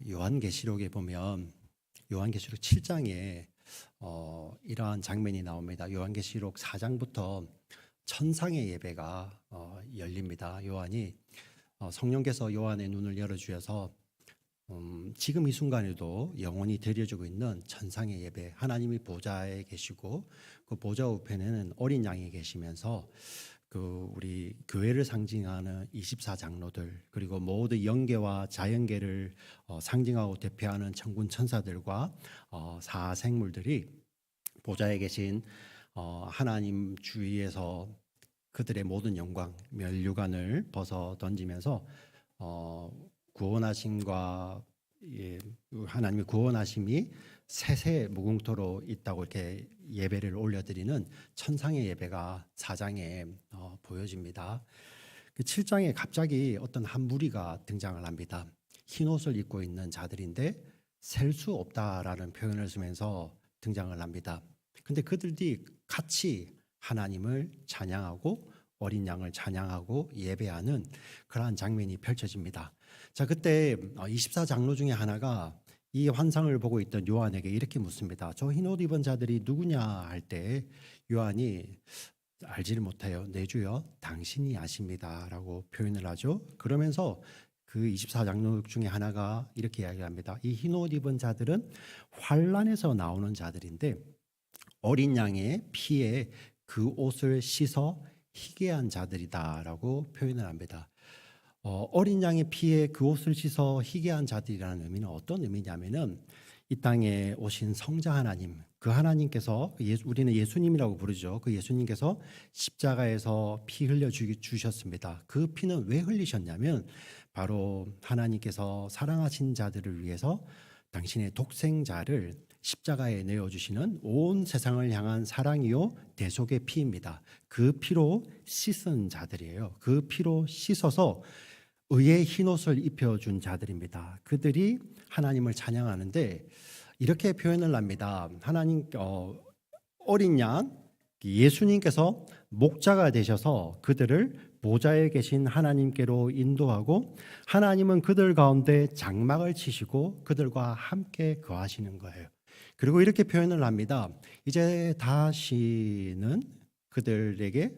요한계시록에 보면 요한계시록 7장에 이러한 장면이 나옵니다. 요한계시록 4장부터 천상의 예배가 열립니다. 요한이 성령께서 요한의 눈을 열어주셔서 지금 이 순간에도 영원히 드려지고 있는 천상의 예배, 하나님이 보좌에 계시고 그 보좌 우편에는 어린 양이 계시면서 그 우리 교회를 상징하는 24장로들, 그리고 모든 영계와 자연계를 상징하고 대표하는 천군 천사들과 사생물들이 보좌에 계신 하나님 주위에서 그들의 모든 영광 면류관을 벗어 던지면서 구원하심과 하나님의 구원하심이 세세 무궁토로 있다고 이렇게 예배를 올려드리는 천상의 예배가 4장에 보여집니다. 그 7장에 갑자기 어떤 한 무리가 등장을 합니다. 흰 옷을 입고 있는 자들인데 셀 수 없다라는 표현을 쓰면서 등장을 합니다. 근데 그들이 같이 하나님을 찬양하고 어린 양을 찬양하고 예배하는 그러한 장면이 펼쳐집니다. 자, 그때 24장로 중에 하나가 이 환상을 보고 있던 요한에게 이렇게 묻습니다. 저 흰 옷 입은 자들이 누구냐 할 때 요한이 알지를 못해요. 내 주여 당신이 아십니다라고 표현을 하죠. 그러면서 그 24장로 중에 하나가 이렇게 이야기합니다. 이 흰 옷 입은 자들은 환란에서 나오는 자들인데 어린 양의 피에 그 옷을 씻어 희게 한 자들이다라고 표현을 합니다. 어린 양의 피에 그 옷을 씻어 희게 한 자들이라는 의미는 어떤 의미냐면은 이 땅에 오신 성자 하나님, 그 하나님께서 우리는 예수님이라고 부르죠. 그 예수님께서 십자가에서 피 흘려 주셨습니다. 그 피는 왜 흘리셨냐면 바로 하나님께서 사랑하신 자들을 위해서 당신의 독생자를 십자가에 내어주시는 온 세상을 향한 사랑이요 대속의 피입니다. 그 피로 씻은 자들이에요. 그 피로 씻어서 의의 흰옷을 입혀준 자들입니다. 그들이 하나님을 찬양하는데 이렇게 표현을 합니다. 하나님 어린 양 예수님께서 목자가 되셔서 그들을 보좌에 계신 하나님께로 인도하고 하나님은 그들 가운데 장막을 치시고 그들과 함께 거하시는 거예요. 그리고 이렇게 표현을 합니다. 이제 다시는 그들에게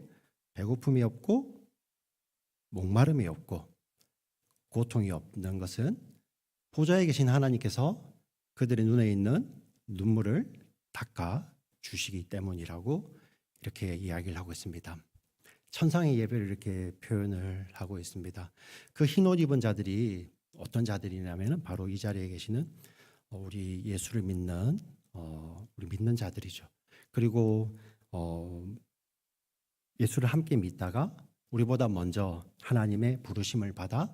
배고픔이 없고 목마름이 없고 고통이 없는 것은 보좌에 계신 하나님께서 그들의 눈에 있는 눈물을 닦아 주시기 때문이라고 이렇게 이야기를 하고 있습니다. 천상의 예배를 이렇게 표현을 하고 있습니다. 그 흰옷 입은 자들이 어떤 자들이냐면 바로 이 자리에 계시는 우리 예수를 믿는 우리 믿는 자들이죠. 그리고 예수를 함께 믿다가 우리보다 먼저 하나님의 부르심을 받아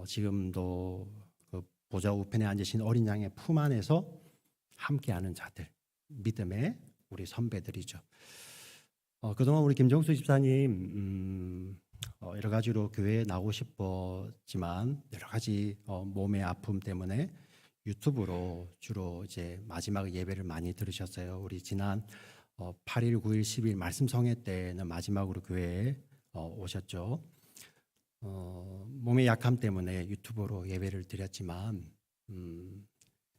지금도 그 보좌 우편에 앉으신 어린 양의 품 안에서 함께하는 자들, 믿음의 우리 선배들이죠. 그동안 우리 김정수 집사님 여러 가지로 교회에 나오고 싶었지만 여러 가지 몸의 아픔 때문에 유튜브로 주로 이제 마지막 예배를 많이 들으셨어요. 우리 지난 8일, 9일, 10일 말씀 성회 때는 마지막으로 교회에 오셨죠. 몸의 약함 때문에 유튜브로 예배를 드렸지만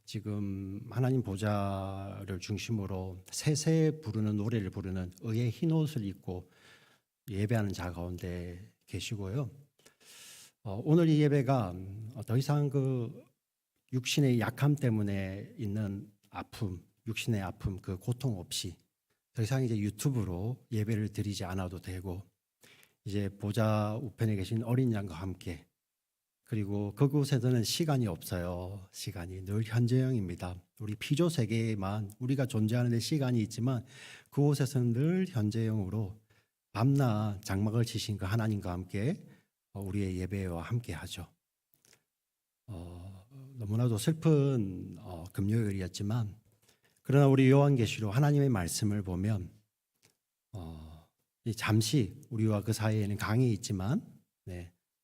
지금 하나님 보좌를 중심으로 세세 부르는 노래를 부르는 의의 흰 옷을 입고 예배하는 자 가운데 계시고요. 오늘 이 예배가 더 이상 그 육신의 약함 때문에 있는 아픔, 육신의 아픔, 그 고통 없이 더 이상 이제 유튜브로 예배를 드리지 않아도 되고 이제 보좌 우편에 계신 어린 양과 함께 그리고 그곳에서는 시간이 없어요. 시간이 늘 현재형입니다. 우리 피조 세계에만 우리가 존재하는 데 시간이 있지만 그곳에서는 늘 현재형으로 밤낮 장막을 치신 그 하나님과 함께 우리의 예배와 함께 하죠. 너무나도 슬픈 금요일이었지만 그러나 우리 요한계시록 하나님의 말씀을 보면 잠시 우리와 그 사이에는 강이 있지만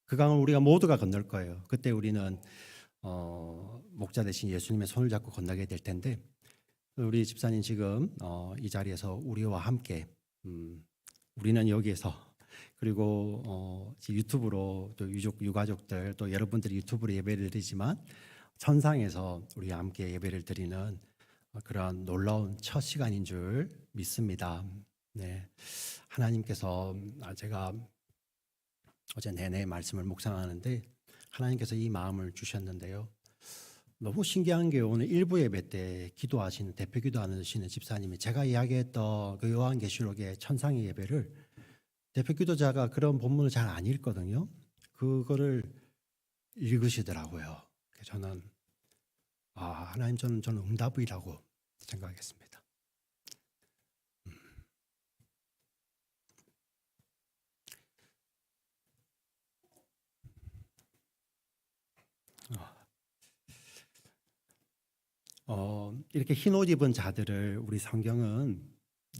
그 강을 우리가 모두가 건널 거예요. 그때 우리는 목자 되신 예수님의 손을 잡고 건너게 될 텐데 우리 집사님 지금 이 자리에서 우리와 함께 우리는 여기에서 그리고 유튜브로 또 유가족들 또 여러분들이 유튜브로 예배를 드리지만 천상에서 우리 함께 예배를 드리는 그러한 놀라운 첫 시간인 줄 믿습니다. 네, 하나님께서 제가 어제 내내 말씀을 묵상하는데 하나님께서 이 마음을 주셨는데요. 너무 신기한 게 오늘 일부 예배 때 기도하시는 대표 기도하시는 집사님이 제가 이야기했던 그 요한계시록의 천상의 예배를 대표 기도자가 그런 본문을 잘 안 읽거든요. 그거를 읽으시더라고요. 저는 하나님 저는 응답이라고 생각했습니다. 이렇게 흰옷 입은 자들을 우리 성경은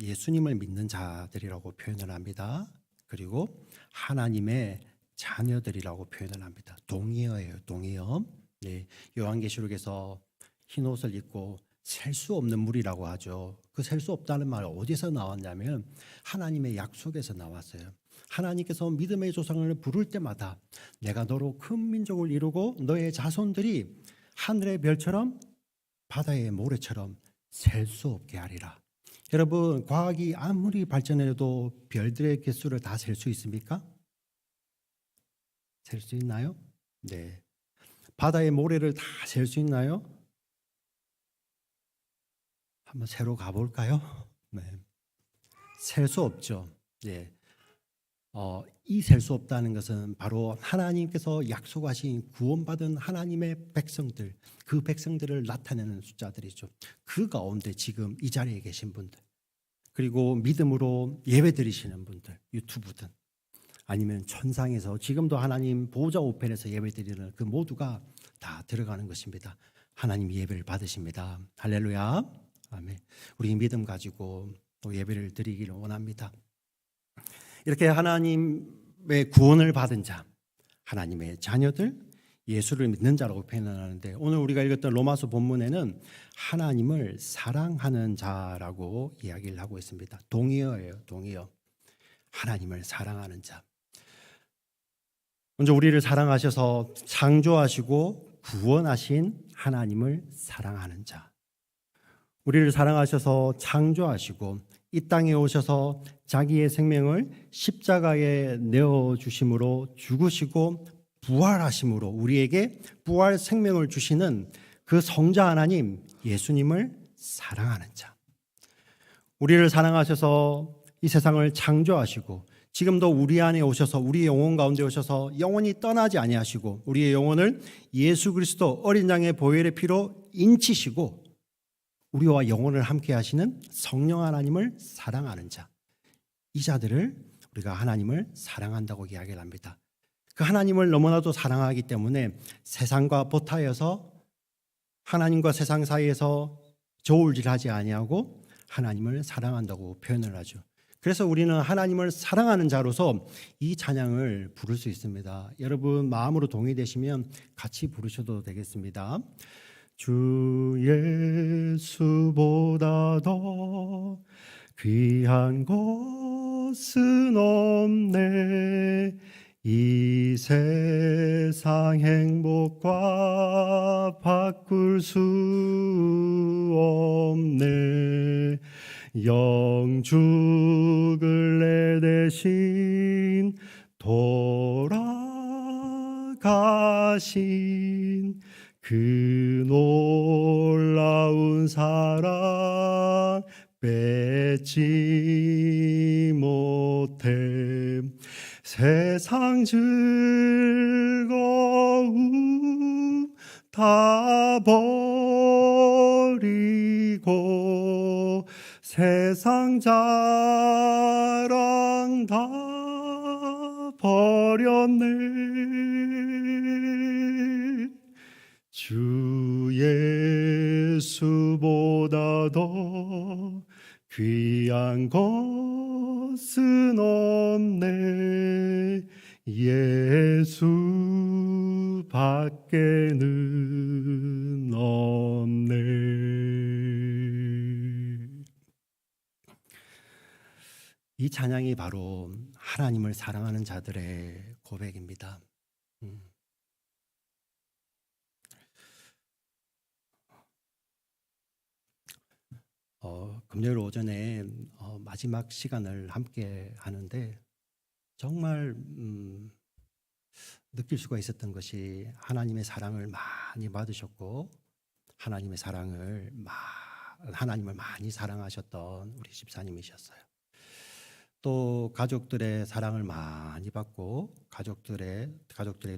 예수님을 믿는 자들이라고 표현을 합니다. 그리고 하나님의 자녀들이라고 표현을 합니다. 동의어예요, 동의어. 네, 요한계시록에서 흰옷을 입고 셀 수 없는 물이라고 하죠. 그 셀 수 없다는 말 어디서 나왔냐면 하나님의 약속에서 나왔어요. 하나님께서 믿음의 조상을 부를 때마다 내가 너로 큰 민족을 이루고 너의 자손들이 하늘의 별처럼 바다의 모래처럼 셀 수 없게 하리라. 여러분, 과학이 아무리 발전해도 별들의 개수를 다 셀 수 있습니까? 셀 수 있나요? 네. 바다의 모래를 다 셀 수 있나요? 한번 새로 가볼까요? 네. 셀 수 없죠. 네. 이 셀 수 없다는 것은 바로 하나님께서 약속하신 구원받은 하나님의 백성들, 그 백성들을 나타내는 숫자들이죠. 그 가운데 지금 이 자리에 계신 분들, 그리고 믿음으로 예배드리시는 분들, 유튜브든 아니면 천상에서 지금도 하나님 보좌 우편에서 예배드리는 그 모두가 다 들어가는 것입니다. 하나님 예배를 받으십니다. 할렐루야. 아멘. 우리 믿음 가지고 또 예배를 드리기를 원합니다. 이렇게 하나님의 구원을 받은 자, 하나님의 자녀들, 예수를 믿는 자라고 표현하는데 오늘 우리가 읽었던 로마서 본문에는 하나님을 사랑하는 자라고 이야기를 하고 있습니다. 동의어예요, 동의어. 하나님을 사랑하는 자. 먼저 우리를 사랑하셔서 창조하시고 구원하신 하나님을 사랑하는 자. 우리를 사랑하셔서 창조하시고 이 땅에 오셔서 자기의 생명을 십자가에 내어주심으로 죽으시고 부활하심으로 우리에게 부활 생명을 주시는 그 성자 하나님 예수님을 사랑하는 자. 우리를 사랑하셔서 이 세상을 창조하시고 지금도 우리 안에 오셔서 우리의 영혼 가운데 오셔서 영원히 떠나지 아니하시고 우리의 영혼을 예수 그리스도 어린 양의 보혈의 피로 인치시고 우리와 영혼을 함께 하시는 성령 하나님을 사랑하는 자. 이 자들을 우리가 하나님을 사랑한다고 이야기를 합니다. 그 하나님을 너무나도 사랑하기 때문에 세상과 보타여서 하나님과 세상 사이에서 저울질하지 아니하고 하나님을 사랑한다고 표현을 하죠. 그래서 우리는 하나님을 사랑하는 자로서 이 찬양을 부를 수 있습니다. 여러분 마음으로 동의되시면 같이 부르셔도 되겠습니다. 주 예수보다 더 귀한 것은 없네. 이 세상 행복과 바꿀 수 없네. 영죽을 내 대신 돌아가신 그 놀라운 사랑 뺏지 못해. 세상 즐거움 다 버리고 세상 자랑 다 버렸네. 주 예수보다 더 귀한 것은 없네. 예수 밖에는 없네. 이 찬양이 바로 하나님을 사랑하는 자들의 고백입니다. 금요일 오전에 마지막 시간을 함께 하는데 정말 느낄 수가 있었던 것이 하나님의 사랑을 많이 받으셨고 하나님을 많이 사랑하셨던 우리 집사님이셨어요. 또 가족들의 사랑을 많이 받고 가족들의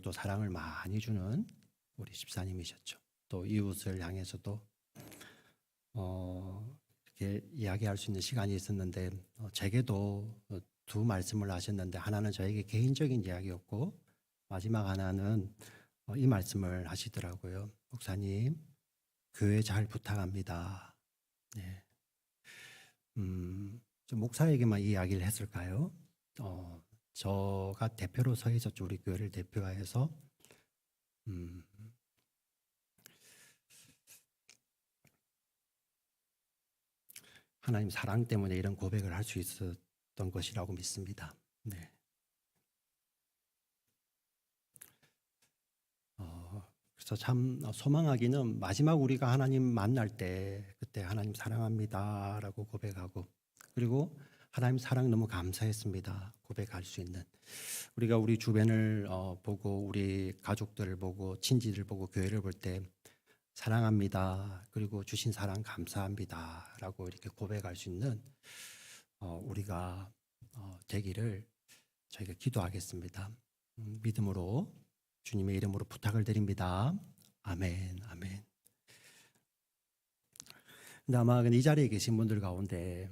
또 사랑을 많이 주는 우리 집사님이셨죠. 또 이웃을 향해서도 이렇게 이야기할 수 있는 시간이 있었는데 제게도 두 말씀을 하셨는데 하나는 저에게 개인적인 이야기였고 마지막 하나는 이 말씀을 하시더라고요. 목사님, 교회 잘 부탁합니다. 네. 좀 목사에게만 이 이야기를 했을까요? 저가 대표로 서 있었죠. 우리 교회를 대표해서 하나님 사랑 때문에 이런 고백을 할 수 있었던 것이라고 믿습니다. 네. 그래서 참 소망하기는 마지막 우리가 하나님 만날 때 그때 하나님 사랑합니다라고 고백하고 그리고 하나님 사랑 너무 감사했습니다 고백할 수 있는 우리가 우리 주변을 보고 우리 가족들을 보고 친지들 보고 교회를 볼 때 사랑합니다 그리고 주신 사랑 감사합니다라고 이렇게 고백할 수 있는 우리가 되기를 저희가 기도하겠습니다. 믿음으로 주님의 이름으로 부탁을 드립니다. 아멘, 아멘. 근데 아마 이 자리에 계신 분들 가운데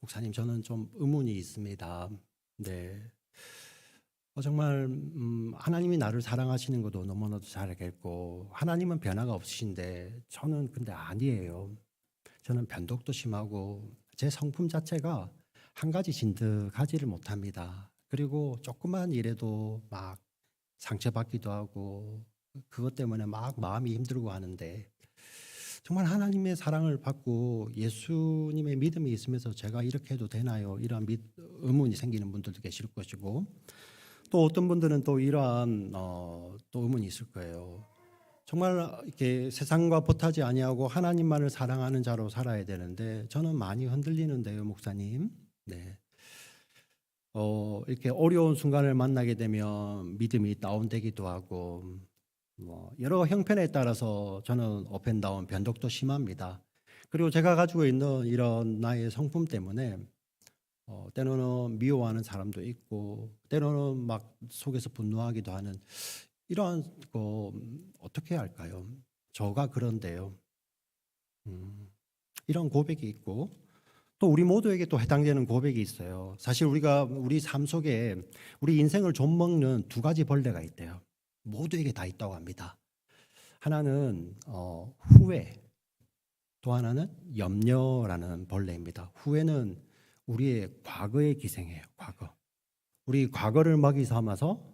목사님 저는 좀 의문이 있습니다. 네, 정말 하나님이 나를 사랑하시는 것도 너무나도 잘 알겠고 하나님은 변화가 없으신데 저는 근데 아니에요. 저는 변덕도 심하고 제 성품 자체가 한 가지 진득하지를 못합니다. 그리고 조그만 일에도 막 상처받기도 하고 그것 때문에 막 마음이 힘들고 하는데 정말 하나님의 사랑을 받고 예수님의 믿음이 있으면서 제가 이렇게 해도 되나요? 이러한 의문이 생기는 분들도 계실 것이고 또 어떤 분들은 또 이러한 또 의문이 있을 거예요. 정말 이렇게 세상과 보타지 아니하고 하나님만을 사랑하는 자로 살아야 되는데 저는 많이 흔들리는데요, 목사님. 네. 이렇게 어려운 순간을 만나게 되면 믿음이 다운되기도 하고 여러 형편에 따라서 저는 업앤다운 변덕도 심합니다. 그리고 제가 가지고 있는 이런 나의 성품 때문에 때로는 미워하는 사람도 있고 때로는 막 속에서 분노하기도 하는 이러한 거 어떻게 할까요? 저가 그런데요. 이런 고백이 있고 또 우리 모두에게 또 해당되는 고백이 있어요. 사실 우리 삶 속에 우리 인생을 좀먹는 두 가지 벌레가 있대요. 모두에게 다 있다고 합니다. 하나는 후회, 또 하나는 염려라는 벌레입니다. 후회는 우리의 과거의 기생이에요. 과거. 우리 과거를 먹이 삼아서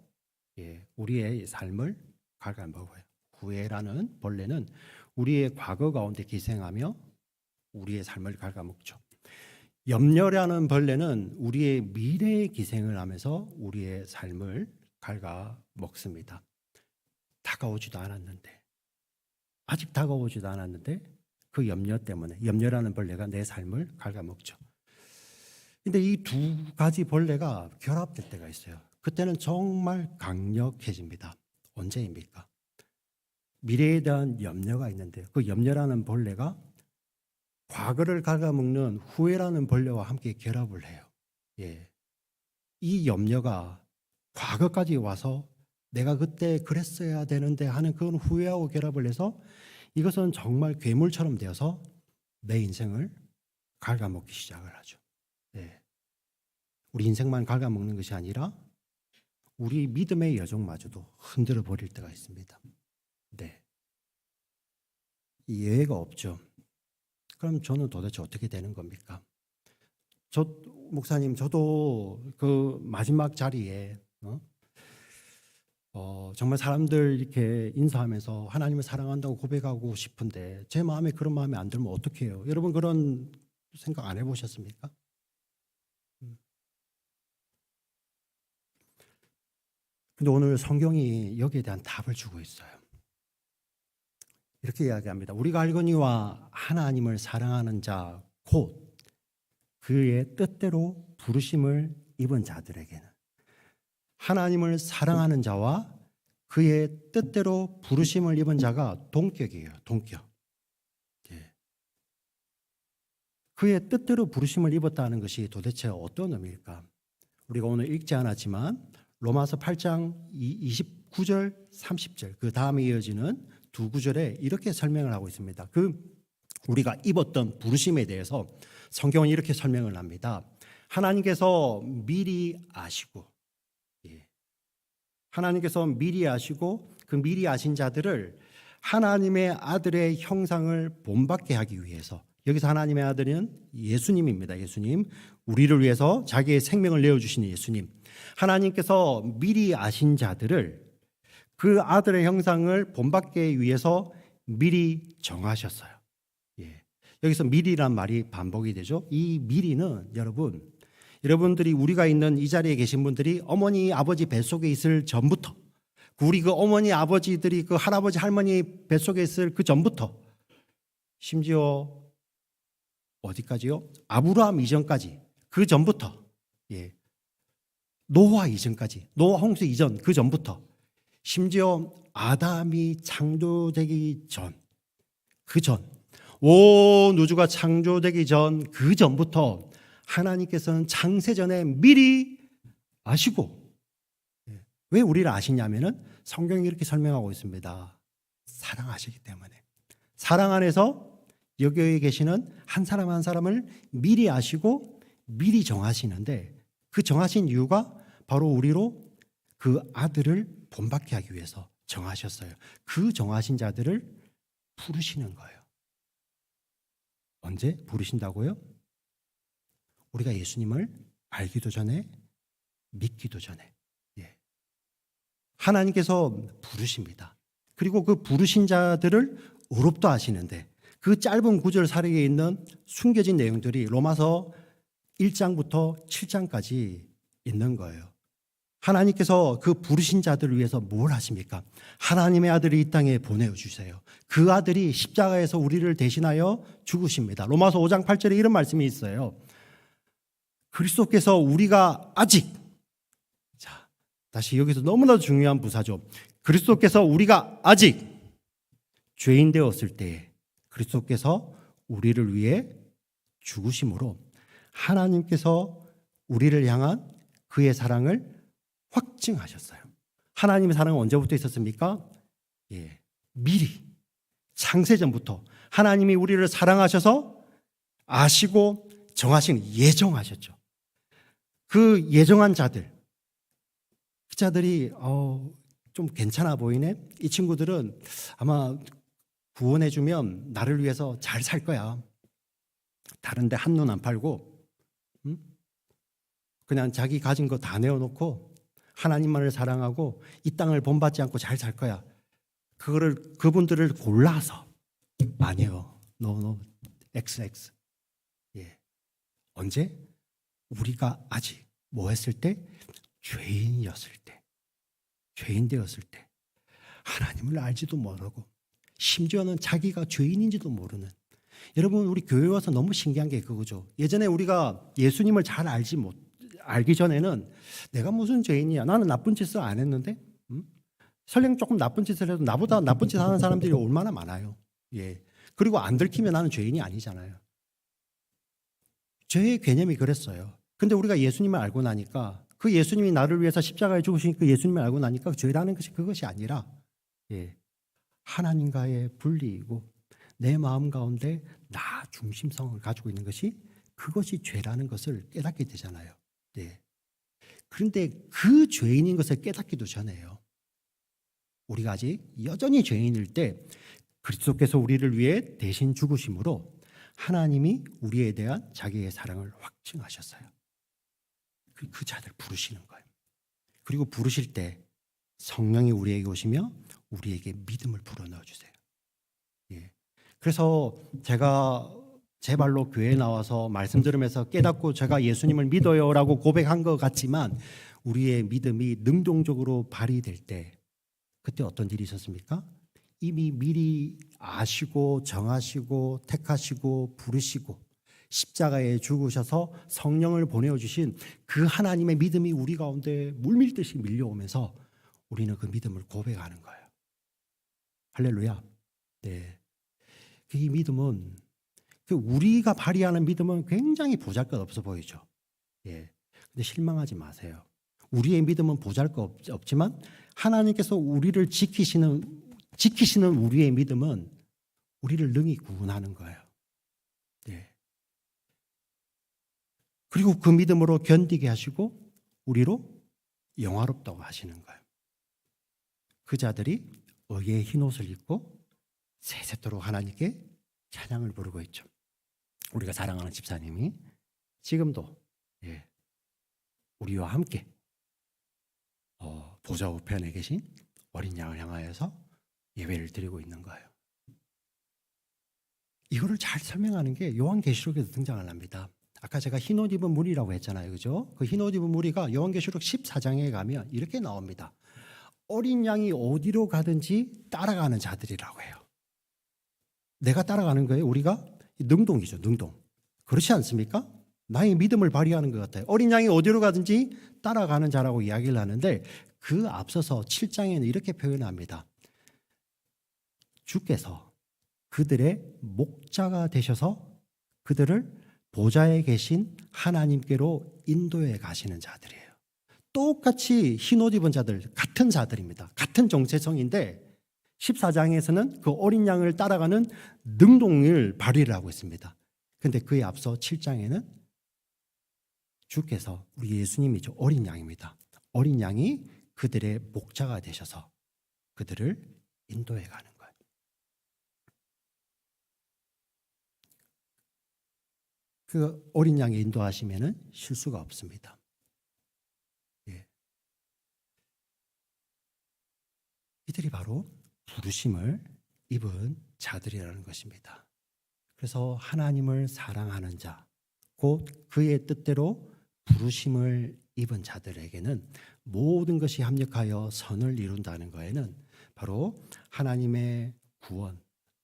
우리의 삶을 갉아먹어요. 후회라는 벌레는 우리의 과거 가운데 기생하며 우리의 삶을 갉아먹죠. 염려라는 벌레는 우리의 미래에 기생을 하면서 우리의 삶을 갉아먹습니다. 다가오지도 않았는데 아직 다가오지도 않았는데 그 염려 때문에 염려라는 벌레가 내 삶을 갉아먹죠. 근데 이 두 가지 벌레가 결합될 때가 있어요. 그때는 정말 강력해집니다. 언제입니까? 미래에 대한 염려가 있는데 그 염려라는 벌레가 과거를 갉아먹는 후회라는 벌레와 함께 결합을 해요. 예. 이 염려가 과거까지 와서 내가 그때 그랬어야 되는데 하는 그런 후회하고 결합을 해서 이것은 정말 괴물처럼 되어서 내 인생을 갉아먹기 시작을 하죠. 예. 우리 인생만 갉아먹는 것이 아니라 우리 믿음의 여정마저도 흔들어 버릴 때가 있습니다. 네. 예외가 없죠. 그럼 저는 도대체 어떻게 되는 겁니까? 목사님, 저도 그 마지막 자리에 정말 사람들 이렇게 인사하면서 하나님을 사랑한다고 고백하고 싶은데 제 마음에 그런 마음이 안 들면 어떻게 해요? 여러분 그런 생각 안 해보셨습니까? 근데 오늘 성경이 여기에 대한 답을 주고 있어요. 이렇게 이야기합니다. 우리가 알거니와 하나님을 사랑하는 자 곧 그의 뜻대로 부르심을 입은 자들에게는, 하나님을 사랑하는 자와 그의 뜻대로 부르심을 입은 자가 동격이에요. 동격. 예. 그의 뜻대로 부르심을 입었다는 것이 도대체 어떤 의미일까? 우리가 오늘 읽지 않았지만 로마서 8장 29절 30절 그 다음에 이어지는 두 구절에 이렇게 설명을 하고 있습니다. 우리가 입었던 부르심에 대해서 성경은 이렇게 설명을 합니다. 하나님께서 미리 아시고, 하나님께서 미리 아시고 그 미리 아신 자들을 하나님의 아들의 형상을 본받게 하기 위해서, 여기서 하나님의 아들은 예수님입니다. 예수님, 우리를 위해서 자기의 생명을 내어주신 예수님, 하나님께서 미리 아신 자들을 그 아들의 형상을 본받기 위해서 미리 정하셨어요. 여기서 미리란 말이 반복이 되죠. 이 미리는 여러분들이 우리가 있는 이 자리에 계신 분들이 어머니 아버지 뱃속에 있을 전부터, 우리 그 어머니 아버지들이 그 할아버지 할머니 뱃속에 있을 그 전부터, 심지어 어디까지요? 아브라함 이전까지, 그 전부터, 노아 이전까지, 노아 홍수 이전 그 전부터, 심지어 아담이 창조되기 전, 그 전, 온 우주가 창조되기 전 그 전부터 하나님께서는 창세전에 미리 아시고, 왜 우리를 아시냐면은 성경이 이렇게 설명하고 있습니다. 사랑하시기 때문에. 사랑 안에서 여기 계시는 한 사람 한 사람을 미리 아시고 미리 정하시는데, 그 정하신 이유가 바로 우리로 그 아들을 본받게 하기 위해서 정하셨어요. 그 정하신 자들을 부르시는 거예요. 언제 부르신다고요? 우리가 예수님을 알기도 전에, 믿기도 전에. 하나님께서 부르십니다. 그리고 그 부르신 자들을 의롭다 하시는데, 그 짧은 구절 사이에 있는 숨겨진 내용들이 로마서 1장부터 7장까지 있는 거예요. 하나님께서 그 부르신 자들을 위해서 뭘 하십니까? 하나님의 아들을 이 땅에 보내주세요. 그 아들이 십자가에서 우리를 대신하여 죽으십니다. 로마서 5장 8절에 이런 말씀이 있어요. 그리스도께서 우리가 아직, 자, 다시 여기서 너무나도 중요한 부사죠. 그리스도께서 우리가 아직 죄인 되었을 때에 그리스도께서 우리를 위해 죽으심으로 하나님께서 우리를 향한 그의 사랑을 확증하셨어요. 하나님의 사랑은 언제부터 있었습니까? 미리, 창세전부터 하나님이 우리를 사랑하셔서 아시고 정하신, 예정하셨죠. 그 예정한 자들, 그 자들이 좀 괜찮아 보이네. 이 친구들은 아마 구원해주면 나를 위해서 잘 살 거야. 다른데 한눈 안 팔고, 그냥 자기 가진 거 다 내어놓고 하나님만을 사랑하고 이 땅을 본받지 않고 잘 살 거야. 그분들을 골라서. 아니에요. No, XX. 언제? 우리가 아직 뭐 했을 때? 죄인이었을 때, 죄인 되었을 때, 하나님을 알지도 모르고 심지어는 자기가 죄인인지도 모르는. 여러분, 우리 교회 와서 너무 신기한 게 그거죠. 예전에 우리가 예수님을 잘 알기 전에는 내가 무슨 죄인이야, 나는 나쁜 짓을 안 했는데, 설령 조금 나쁜 짓을 해도 나보다 나쁜 짓 하는 사람들이 얼마나 많아요. 그리고 안 들키면 나는 죄인이 아니잖아요. 죄의 개념이 그랬어요. 근데 우리가 예수님을 알고 나니까, 그 예수님이 나를 위해서 십자가에 죽으신 그 예수님을 알고 나니까 죄라는 것이 그것이 아니라 하나님과의 분리이고 내 마음 가운데 나 중심성을 가지고 있는 것이, 그것이 죄라는 것을 깨닫게 되잖아요. 그런데 그 죄인인 것을 깨닫기도 전에요, 우리가 아직 여전히 죄인일 때 그리스도께서 우리를 위해 대신 죽으심으로 하나님이 우리에 대한 자기의 사랑을 확증하셨어요. 그 자들 부르시는 거예요. 그리고 부르실 때 성령이 우리에게 오시며 우리에게 믿음을 불어넣어 주세요. 그래서 제가 제 발로 교회에 나와서 말씀 들으면서 깨닫고 제가 예수님을 믿어요라고 고백한 것 같지만, 우리의 믿음이 능동적으로 발휘될 때 그때 어떤 일이 있었습니까? 이미 미리 아시고 정하시고 택하시고 부르시고 십자가에 죽으셔서 성령을 보내주신 그 하나님의 믿음이 우리 가운데 물밀듯이 밀려오면서 우리는 그 믿음을 고백하는 거예요. 할렐루야. 네. 이 믿음은 우리가 발휘하는 믿음은 굉장히 보잘것없어 보이죠. 예. 근데 실망하지 마세요. 우리의 믿음은 보잘것없지만 하나님께서 우리를 지키시는 우리의 믿음은 우리를 능히 구원하는 거예요. 예. 그리고 그 믿음으로 견디게 하시고 우리로 영화롭다고 하시는 거예요. 그 자들이 의의 흰옷을 입고 세세토록 하나님께 찬양을 부르고 있죠. 우리가 사랑하는 집사님이 지금도 우리와 함께 보좌 우편에 계신 어린 양을 향하여서 예배를 드리고 있는 거예요. 이거를 잘 설명하는 게 요한계시록에도 등장을 합니다. 아까 제가 흰옷 입은 무리라고 했잖아요. 그죠? 그 흰옷 입은 무리가 요한계시록 14장에 가면 이렇게 나옵니다. 어린 양이 어디로 가든지 따라가는 자들이라고 해요. 내가 따라가는 거예요. 우리가 능동이죠. 능동. 그렇지 않습니까? 나의 믿음을 발휘하는 것 같아요. 어린 양이 어디로 가든지 따라가는 자라고 이야기를 하는데 그 앞서서 7장에는 이렇게 표현합니다. 주께서 그들의 목자가 되셔서 그들을 보좌에 계신 하나님께로 인도해 가시는 자들이에요. 똑같이 흰옷 입은 자들, 같은 자들입니다. 같은 정체성인데 14장에서는 그 어린 양을 따라가는 능동을 발휘를 하고 있습니다. 그런데 그에 앞서 7장에는 주께서 우리 예수님이죠. 어린 양입니다. 어린 양이 그들의 목자가 되셔서 그들을 인도해 가는 거예요. 그 어린 양이 인도하시면은 실수가 없습니다. 예. 이들이 바로 부르심을 입은 자들이라는 것입니다. 그래서 하나님을 사랑하는 자, 곧 그의 뜻대로 부르심을 입은 자들에게는 모든 것이 합력하여 선을 이룬다는 거에는 바로 하나님의 구원,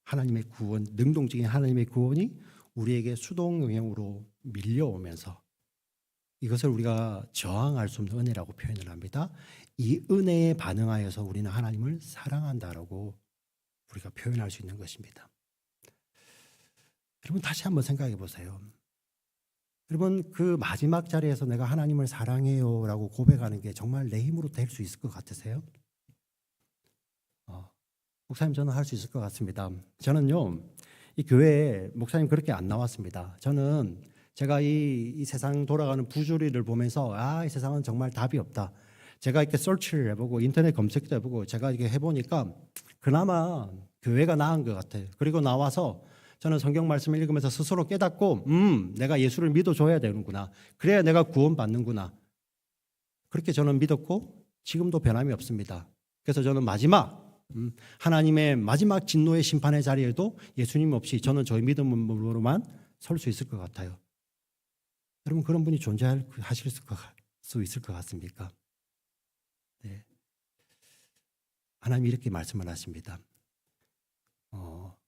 능동적인 하나님의 구원이 우리에게 수동영향으로 밀려오면서 이것을 우리가 저항할 수 없는 은혜라고 표현을 합니다. 이 은혜에 반응하여서 우리는 하나님을 사랑한다라고 우리가 표현할 수 있는 것입니다. 여러분 다시 한번 생각해 보세요. 여러분 그 마지막 자리에서 내가 하나님을 사랑해요 라고 고백하는 게 정말 내 힘으로 될 수 있을 것 같으세요? 목사님 저는 할 수 있을 것 같습니다. 저는요 이 교회에 목사님 그렇게 안 나왔습니다. 저는 제가 이 세상 돌아가는 부조리를 보면서 이 세상은 정말 답이 없다. 제가 이렇게 서치를 해보고 인터넷 검색도 해보고 제가 이렇게 해보니까 그나마 교회가 나은 것 같아요. 그리고 나와서 저는 성경 말씀을 읽으면서 스스로 깨닫고 내가 예수를 믿어줘야 되는구나. 그래야 내가 구원받는구나. 그렇게 저는 믿었고 지금도 변함이 없습니다. 그래서 저는 하나님의 마지막 진노의 심판의 자리에도 예수님 없이 저는 저의 믿음으로만 설 수 있을 것 같아요. 여러분 그런 분이 존재하실 수 있을 것 같습니까? 네. 하나님이 이렇게 말씀을 하십니다.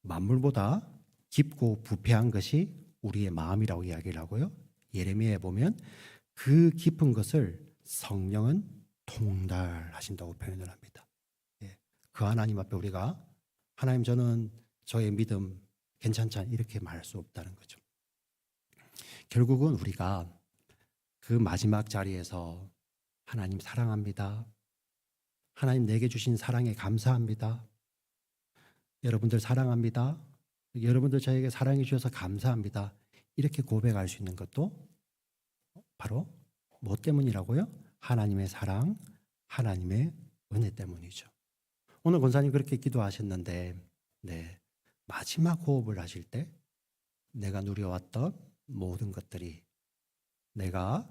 만물보다 깊고 부패한 것이 우리의 마음이라고 이야기를 하고요. 예레미야에 보면 그 깊은 것을 성령은 통달하신다고 표현을 합니다. 그 하나님 앞에 우리가 하나님 저는 저의 믿음 괜찮지 않 이렇게 말할 수 없다는 거죠. 결국은 우리가 그 마지막 자리에서 하나님 사랑합니다. 하나님 내게 주신 사랑에 감사합니다. 여러분들 사랑합니다. 여러분들 저에게 사랑해 주셔서 감사합니다. 이렇게 고백할 수 있는 것도 바로 뭐 때문이라고요? 하나님의 사랑, 하나님의 은혜 때문이죠. 오늘 권사님 그렇게 기도하셨는데 마지막 호흡을 하실 때 내가 누려왔던 모든 것들이 내가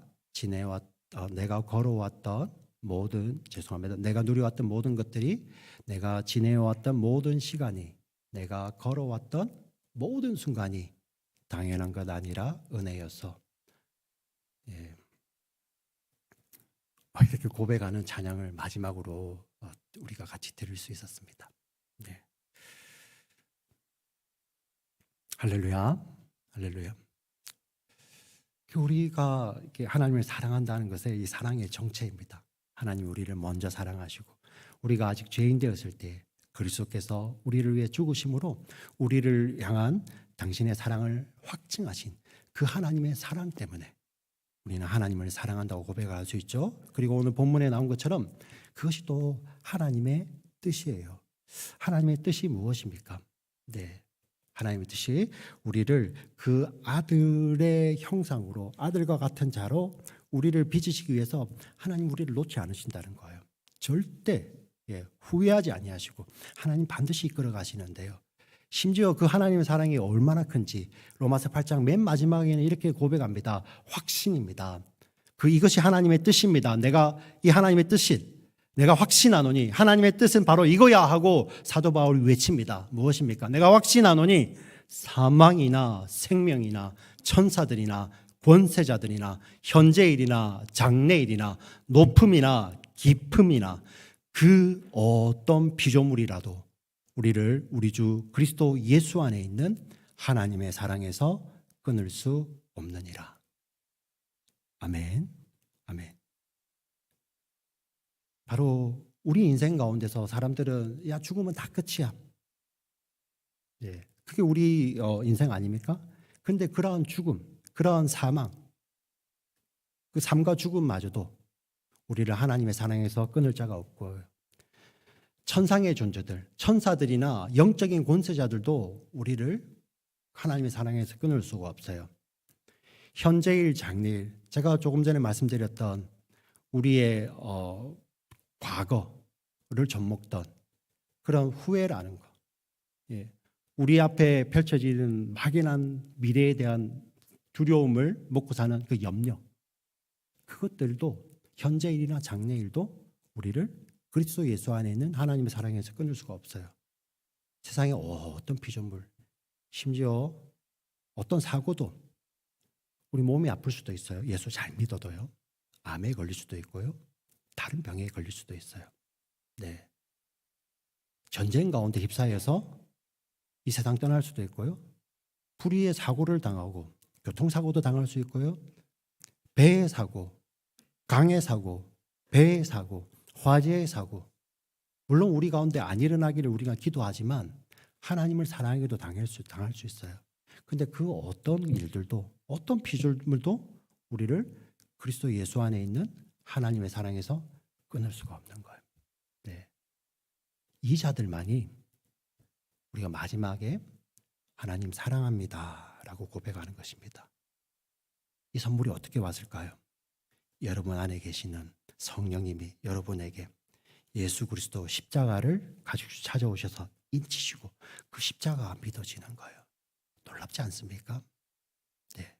걸어왔던 내가 누려왔던 모든 것들이 내가 지내왔던 모든 시간이 내가 걸어왔던 모든 순간이 당연한 것 아니라 은혜여서 이렇게 고백하는 찬양을 마지막으로 우리가 같이 들을 수 있었습니다. 할렐루야, 할렐루야. 우리가 이렇게 하나님을 사랑한다는 것은 이 사랑의 정체입니다. 하나님 우리를 먼저 사랑하시고 우리가 아직 죄인 되었을 때 그리스도께서 우리를 위해 죽으심으로 우리를 향한 당신의 사랑을 확증하신 그 하나님의 사랑 때문에 우리는 하나님을 사랑한다고 고백할 수 있죠. 그리고 오늘 본문에 나온 것처럼 그것이 또 하나님의 뜻이에요. 하나님의 뜻이 무엇입니까? 네, 하나님의 뜻이 우리를 그 아들의 형상으로 아들과 같은 자로 우리를 빚으시기 위해서 하나님 우리를 놓지 않으신다는 거예요. 절대 후회하지 아니하시고 하나님 반드시 이끌어 가시는데요. 심지어 그 하나님의 사랑이 얼마나 큰지 로마서 8장 맨 마지막에는 이렇게 고백합니다. 확신입니다. 이것이 하나님의 뜻입니다. 내가 이 하나님의 뜻이 내가 확신하노니 하나님의 뜻은 바로 이거야 하고 사도 바울이 외칩니다. 무엇입니까? 내가 확신하노니 사망이나 생명이나 천사들이나 권세자들이나 현재일이나 장래일이나 높음이나 깊음이나 그 어떤 피조물이라도 우리를 우리 주 그리스도 예수 안에 있는 하나님의 사랑에서 끊을 수 없느니라. 아멘. 아멘. 바로 우리 인생 가운데서 사람들은 야 죽으면 다 끝이야. 예, 그게 우리 인생 아닙니까? 근데 그러한 죽음, 그러한 사망, 그 삶과 죽음마저도 우리를 하나님의 사랑에서 끊을 자가 없고 천상의 존재들, 천사들이나 영적인 권세자들도 우리를 하나님의 사랑에서 끊을 수가 없어요. 현재일, 장래일, 제가 조금 전에 말씀드렸던 우리의 과거를 접목던 그런 후회라는 거. 예. 우리 앞에 펼쳐지는 막연한 미래에 대한 두려움을 먹고 사는 그 염려. 그것들도 현재일이나 장래일도 우리를 그리스도 예수 안에 있는 하나님의 사랑에서 끊을 수가 없어요. 세상의 어떤 피조물, 심지어 어떤 사고도 우리 몸이 아플 수도 있어요. 예수 잘 믿어도요. 암에 걸릴 수도 있고요. 다른 병에 걸릴 수도 있어요. 네. 전쟁 가운데 휩싸여서 이 세상 떠날 수도 있고요. 불의의 사고를 당하고 교통사고도 당할 수 있고요. 배의 사고, 강의 사고, 배의 사고, 화재의 사고. 물론 우리 가운데 안 일어나기를 우리가 기도하지만 하나님을 사랑하기도 당할 수 있어요. 근데 그 어떤 일들도 어떤 피조물도 우리를 그리스도 예수 안에 있는 하나님의 사랑에서 끊을 수가 없는 거예요. 네. 이 자들만이 우리가 마지막에 하나님 사랑합니다 라고 고백하는 것입니다. 이 선물이 어떻게 왔을까요? 여러분 안에 계시는 성령님이 여러분에게 예수 그리스도 십자가를 가지고 찾아오셔서 인치시고 그 십자가가 믿어지는 거예요. 놀랍지 않습니까? 네.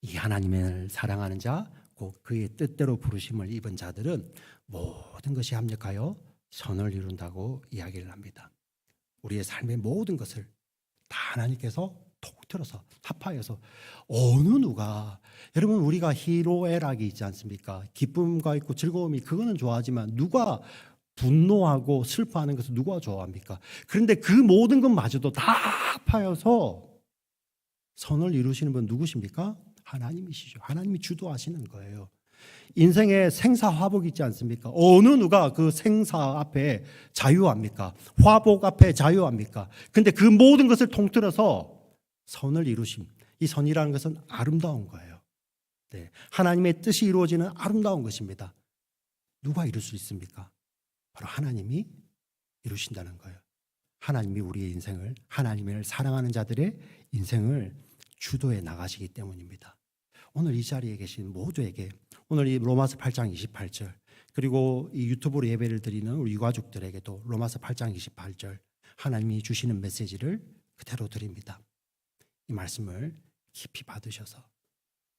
이 하나님을 사랑하는 자, 곧 그의 뜻대로 부르심을 입은 자들은 모든 것이 합력하여 선을 이룬다고 이야기를 합니다. 우리의 삶의 모든 것을 다 하나님께서 통틀어서 합하여서 어느 누가 여러분 우리가 희로애락이 있지 않습니까? 기쁨과 있고 즐거움이 그거는 좋아하지만 누가 분노하고 슬퍼하는 것을 누가 좋아합니까? 그런데 그 모든 것마저도 다 합하여서 선을 이루시는 분 누구십니까? 하나님이시죠. 하나님이 주도하시는 거예요. 인생에 생사화복 있지 않습니까? 어느 누가 그 생사 앞에 자유합니까? 화복 앞에 자유합니까? 근데 그 모든 것을 통틀어서 선을 이루심. 이 선이라는 것은 아름다운 거예요. 네. 하나님의 뜻이 이루어지는 아름다운 것입니다. 누가 이룰 수 있습니까? 바로 하나님이 이루신다는 거예요. 하나님이 우리의 인생을, 하나님을 사랑하는 자들의 인생을 주도해 나가시기 때문입니다. 오늘 이 자리에 계신 모두에게 오늘 이 로마서 8장 28절 그리고 이 유튜브로 예배를 드리는 우리 유가족들에게도 로마서 8장 28절 하나님이 주시는 메시지를 그대로 드립니다. 이 말씀을 깊이 받으셔서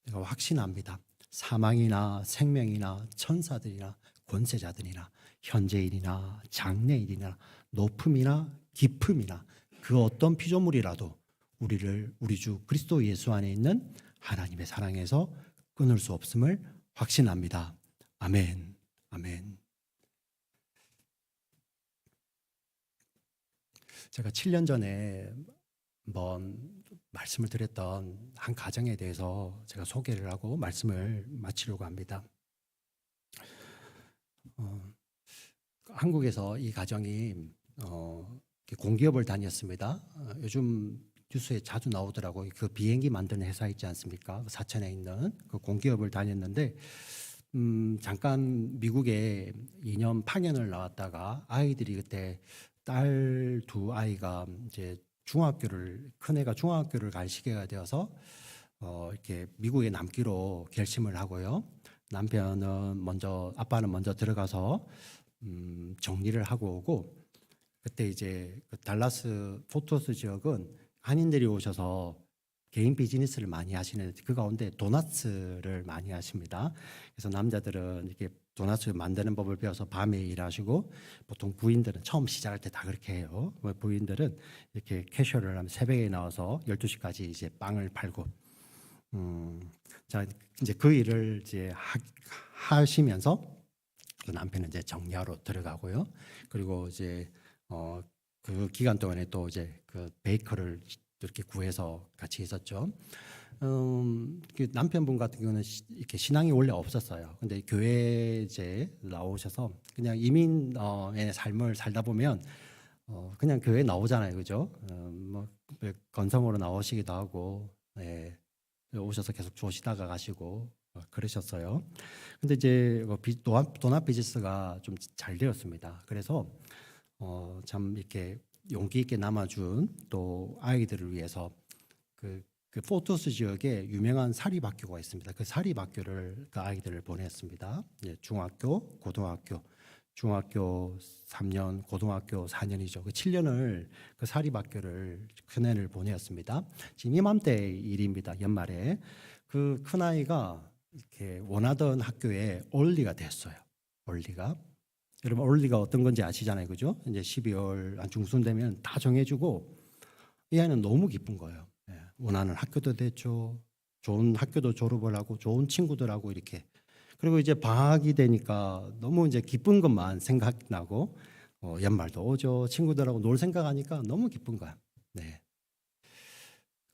내가 확신합니다. 사망이나 생명이나 천사들이나 권세자들이나 현재일이나 장래일이나 높음이나 깊음이나 그 어떤 피조물이라도 우리를 우리 주 그리스도 예수 안에 있는 하나님의 사랑에서 끊을 수 없음을 확신합니다. 아멘. 아멘. 제가 7년 전에 한번 말씀을 드렸던 한 가정에 대해서 제가 소개를 하고 말씀을 마치려고 합니다. 한국에서 이 가정이 공기업을 다녔습니다. 요즘 뉴스에 자주 나오더라고요. 그 비행기 만드는 회사 있지 않습니까? 사천에 있는 그 공기업을 다녔는데 잠깐 미국에 2년 파견을 나왔다가 아이들이 그때 딸 두 아이가 이제 큰 애가 중학교를 갈 시기가 되어서 이렇게 미국에 남기로 결심을 하고요. 아빠는 먼저 들어가서 정리를 하고 오고, 그때 이제 그 달라스 포토스 지역은 한인들이 오셔서 개인 비즈니스를 많이 하시는, 그 가운데 도넛을 많이 하십니다. 그래서 남자들은 이렇게 도넛을 만드는 법을 배워서 밤에 일하시고, 보통 부인들은 처음 시작할 때 다 그렇게 해요. 부인들은 이렇게 캐셔를 하면 새벽에 나와서 12시까지 이제 빵을 팔고, 자 이제 그 일을 이제 하시면서 그 남편은 이제 정리하러 들어가고요. 그리고 이제 그 기간 동안에 또 이제 그 베이커를 이렇게 구해서 같이 있었죠. 그 남편분 같은 경우는 이렇게 신앙이 원래 없었어요. 근데 교회 이제 나오셔서 그냥 이민의 삶을 살다 보면 그냥 교회 나오잖아요, 그죠? 뭐 건성으로 나오시기도 하고, 예, 오셔서 계속 조시다가 가시고 그러셨어요. 근데 이제 도넛 비즈니스가 좀 잘 되었습니다. 그래서 참 이렇게 용기 있게 남아준 또 아이들을 위해서 그 포토스 지역에 유명한 사립학교가 있습니다. 그 사립학교를 그 아이들을 보냈습니다. 예, 중학교, 고등학교, 중학교 3년, 고등학교 4년이죠. 그 7년을 그 사립학교를 큰애를 보냈습니다. 지금 이맘때 일입니다. 연말에 그 큰아이가 이렇게 원하던 학교에 올리가 됐어요. 올리가. 여러분 올리가 어떤 건지 아시잖아요, 그죠? 이제 12월 한 중순 되면 다 정해주고, 이 아이는 너무 기쁜 거예요. 예, 원하는 학교도 됐죠. 좋은 학교도 졸업을 하고 좋은 친구들하고 이렇게. 그리고 이제 방학이 되니까 너무 이제 기쁜 것만 생각나고, 연말도 오죠. 친구들하고 놀 생각하니까 너무 기쁜 거야. 네.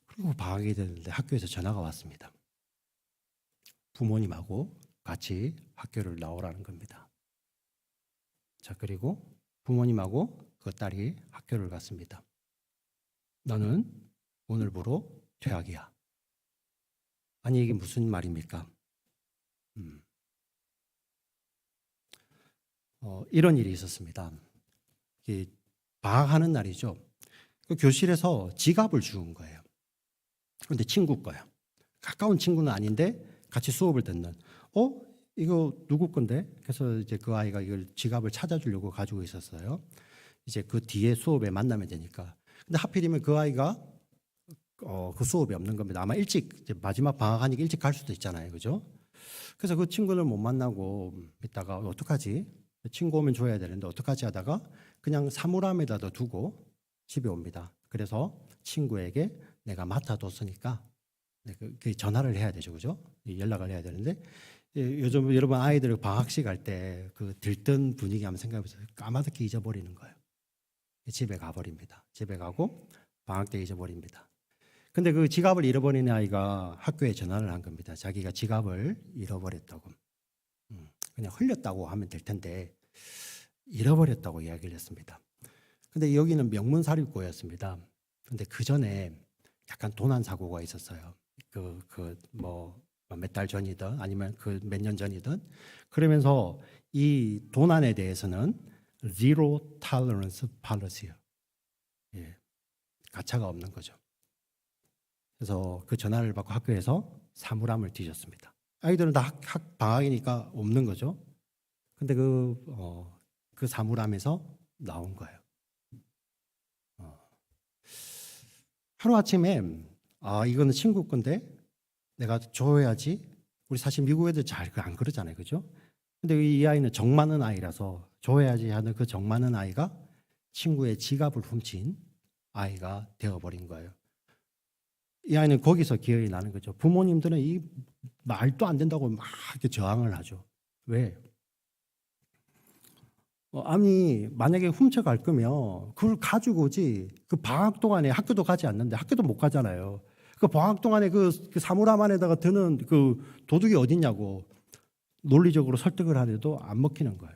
그리고 방학이 되는데 학교에서 전화가 왔습니다. 부모님하고 같이 학교를 나오라는 겁니다. 자, 그리고 부모님하고 그 딸이 학교를 갔습니다. 너는 오늘부로 퇴학이야. 아니, 이게 무슨 말입니까? 이런 일이 있었습니다. 방학하는 날이죠. 그 교실에서 지갑을 주운 거예요. 그런데 친구 거야. 가까운 친구는 아닌데 같이 수업을 듣는. 이거 누구 건데? 그래서 이제 그 아이가 이걸 지갑을 찾아주려고 가지고 있었어요. 이제 그 뒤에 수업에 만나면 되니까. 근데 하필이면 그 아이가 그 수업이 없는 겁니다. 아마 일찍 이제 마지막 방학하니까 일찍 갈 수도 있잖아요, 그죠? 그래서 그 친구를 못 만나고 있다가 어떡하지? 친구 오면 줘야 되는데 어떡하지 하다가 그냥 사물함에다 두고 집에 옵니다. 그래서 친구에게 내가 맡아뒀으니까 그 전화를 해야 되죠, 그죠? 연락을 해야 되는데 요즘 여러분 아이들 방학식 할 때 그 들뜬 분위기 한번 생각해보세요. 까마득히 잊어버리는 거예요. 집에 가버립니다. 집에 가고 방학 때 잊어버립니다. 근데 그 지갑을 잃어버린 아이가 학교에 전화를 한 겁니다. 자기가 지갑을 잃어버렸다고. 그냥 흘렸다고 하면 될 텐데 잃어버렸다고 이야기를 했습니다. 근데 여기는 명문사립고였습니다. 근데 그 전에 약간 도난 사고가 있었어요. 몇 달 전이든 아니면 그 몇 년 전이든. 그러면서 이 도난에 대해서는 zero tolerance policy예요. 예, 가차가 없는 거죠. 그래서 그 전화를 받고 학교에서 사물함을 뒤졌습니다. 아이들은 다 방학이니까 없는 거죠. 근데 그 사물함에서 나온 거예요. 하루아침에 이거는 친구 건데 내가 줘야지. 우리 사실 미국 애들 잘 안 그러잖아요, 그죠? 근데 이 아이는 정 많은 아이라서 줘야지 하는 그 정 많은 아이가 친구의 지갑을 훔친 아이가 되어버린 거예요. 이 아이는 거기서 기억이 나는 거죠. 부모님들은 이 말도 안 된다고 막 이렇게 저항을 하죠. 왜? 아니 만약에 훔쳐갈 거면 그걸 가지고 오지. 그 방학 동안에 학교도 가지 않는데 학교도 못 가잖아요. 그 방학 동안에 그 사물함 안에다가 드는 그 도둑이 어딨냐고 논리적으로 설득을 하려도 안 먹히는 거예요.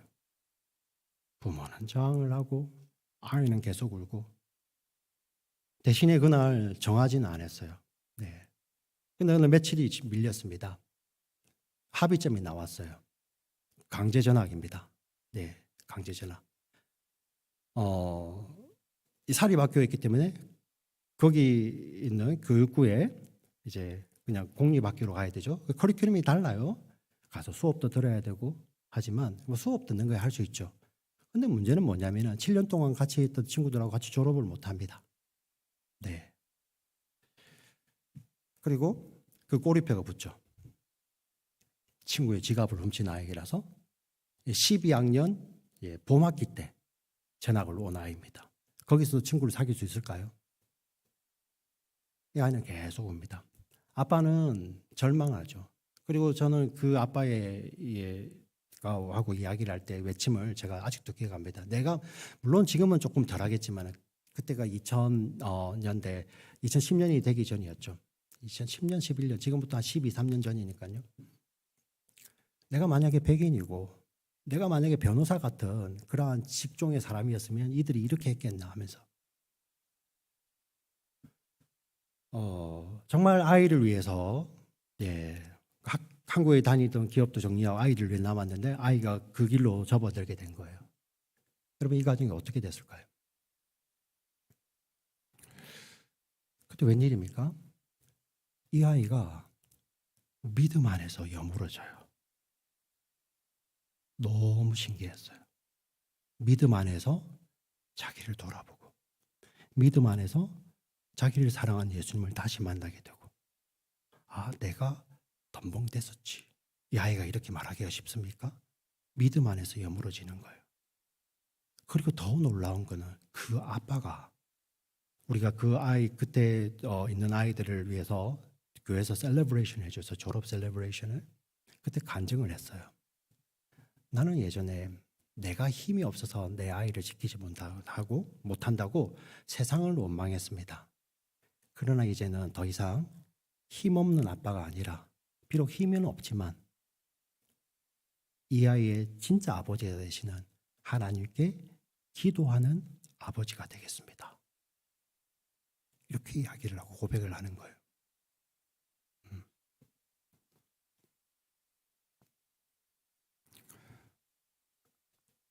부모는 저항을 하고 아이는 계속 울고. 대신에 그날 정하지는 않았어요. 네. 근데 오늘 며칠이 밀렸습니다. 합의점이 나왔어요. 강제 전학입니다. 네, 강제 전학. 이 사립학교였기 때문에 거기 있는 교육부에 이제 그냥 공립학교로 가야 되죠. 그 커리큘럼이 달라요. 가서 수업도 들어야 되고 하지만 뭐 수업 듣는 거야 할 수 있죠. 근데 문제는 뭐냐면은 7년 동안 같이 있던 친구들하고 같이 졸업을 못 합니다. 네. 그리고 그 꼬리표가 붙죠. 친구의 지갑을 훔친 아이라서 12학년 봄학기 때 전학을 온 아이입니다. 거기서 친구를 사귈 수 있을까요? 이 아이는 계속 옵니다. 아빠는 절망하죠. 그리고 저는 그 아빠의 하고 이야기를 할 때 외침을 제가 아직도 기억합니다. 내가 물론 지금은 조금 덜하겠지만 그때가 2000년대 2010년이 되기 전이었죠. 2010년, 11년 지금부터 한 12, 3년 전이니까요. 내가 만약에 백인이고 내가 만약에 변호사 같은 그러한 직종의 사람이었으면 이들이 이렇게 했겠나 하면서 정말 아이를 위해서 한국에 다니던 기업도 정리하고 아이를 위해 남았는데 아이가 그 길로 접어들게 된 거예요. 여러분 이 가정이 어떻게 됐을까요? 그때 웬일입니까? 이 아이가 믿음 안에서 여물어져요. 너무 신기했어요. 믿음 안에서 자기를 돌아보고 믿음 안에서 자기를 사랑한 예수님을 다시 만나게 되고 내가 덤벙댔었지. 이 아이가 이렇게 말하기가 쉽습니까? 믿음 안에서 여물어지는 거예요. 그리고 더 놀라운 거는 그 아빠가 우리가 그 아이 그때 있는 아이들을 위해서 교회에서 셀레브레이션 해줘서 졸업 셀레브레이션을 그때 간증을 했어요. 나는 예전에 내가 힘이 없어서 내 아이를 지키지 못한다고 세상을 원망했습니다. 그러나 이제는 더 이상 힘없는 아빠가 아니라 비록 힘은 없지만 이 아이의 진짜 아버지가 되시는 하나님께 기도하는 아버지가 되겠습니다. 이렇게 이야기를 하고 고백을 하는 거예요.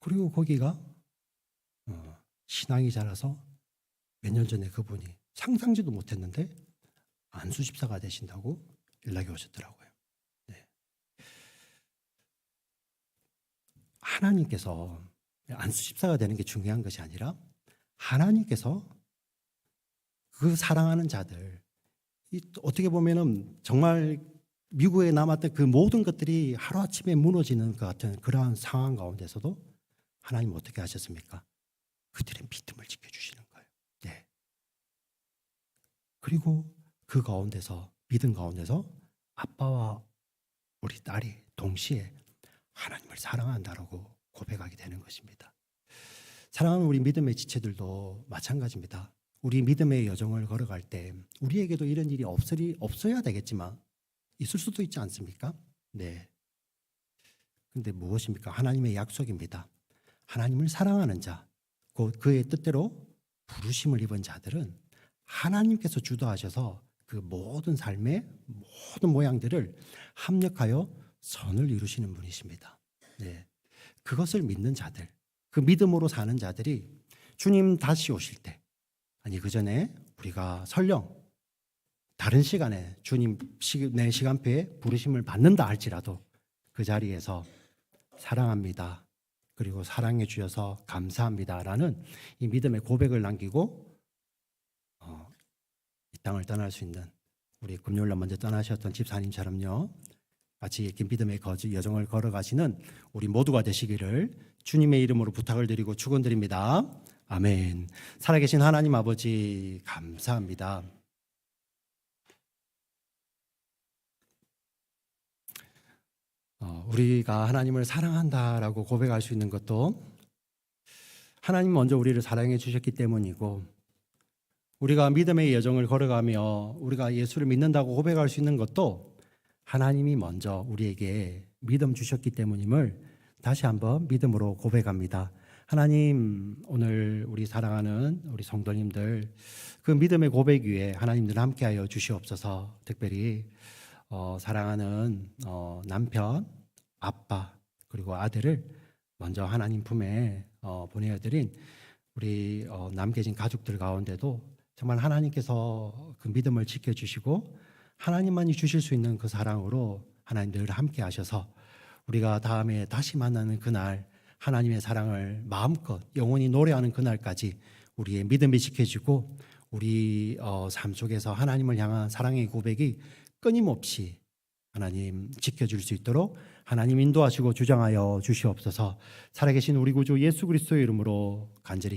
그리고 거기가 신앙이 자라서 몇 년 전에 그분이 상상지도 못했는데 안수집사가 되신다고 연락이 오셨더라고요. 네. 하나님께서 안수집사가 되는 게 중요한 것이 아니라 하나님께서 그 사랑하는 자들 어떻게 보면은 정말 미국에 남았던 그 모든 것들이 하루아침에 무너지는 것 같은 그러한 상황 가운데서도 하나님 어떻게 하셨습니까? 그들의 믿음을 지켜주시는 거예요. 네. 그리고 그 가운데서 믿음 가운데서 아빠와 우리 딸이 동시에 하나님을 사랑한다라고 고백하게 되는 것입니다. 사랑하는 우리 믿음의 지체들도 마찬가지입니다. 우리 믿음의 여정을 걸어갈 때 우리에게도 이런 일이 없어야 되겠지만 있을 수도 있지 않습니까? 네. 근데 무엇입니까? 하나님의 약속입니다. 하나님을 사랑하는 자, 그의 뜻대로 부르심을 입은 자들은 하나님께서 주도하셔서 그 모든 삶의 모든 모양들을 합력하여 선을 이루시는 분이십니다. 네. 그것을 믿는 자들, 그 믿음으로 사는 자들이 주님 다시 오실 때, 아니 그 전에 우리가 설령 다른 시간에 주님 내 시간표에 부르심을 받는다 할지라도 그 자리에서 사랑합니다. 그리고 사랑해 주셔서 감사합니다라는 이 믿음의 고백을 남기고 이 땅을 떠날 수 있는 우리 금요일날 먼저 떠나셨던 집사님처럼요. 같이 이렇게 믿음의 여정을 걸어가시는 우리 모두가 되시기를 주님의 이름으로 부탁을 드리고 축원드립니다. 아멘. 살아계신 하나님 아버지 감사합니다. 우리가 하나님을 사랑한다라고 고백할 수 있는 것도 하나님 먼저 우리를 사랑해 주셨기 때문이고, 우리가 믿음의 여정을 걸어가며 우리가 예수를 믿는다고 고백할 수 있는 것도 하나님이 먼저 우리에게 믿음 주셨기 때문임을 다시 한번 믿음으로 고백합니다. 하나님, 오늘 우리 사랑하는 우리 성도님들 그 믿음의 고백 위에 하나님들 함께하여 주시옵소서. 특별히 사랑하는 남편, 아빠 그리고 아들을 먼저 하나님 품에 보내어드린 우리 남겨진 가족들 가운데도 정말 하나님께서 그 믿음을 지켜주시고 하나님만이 주실 수 있는 그 사랑으로 하나님 늘 함께 하셔서 우리가 다음에 다시 만나는 그날 하나님의 사랑을 마음껏 영원히 노래하는 그날까지 우리의 믿음이 지켜지고 우리 삶 속에서 하나님을 향한 사랑의 고백이 끊임없이 하나님 지켜줄 수 있도록 하나님 인도하시고 주장하여 주시옵소서. 살아계신 우리 구주 예수 그리스도의 이름으로 간절히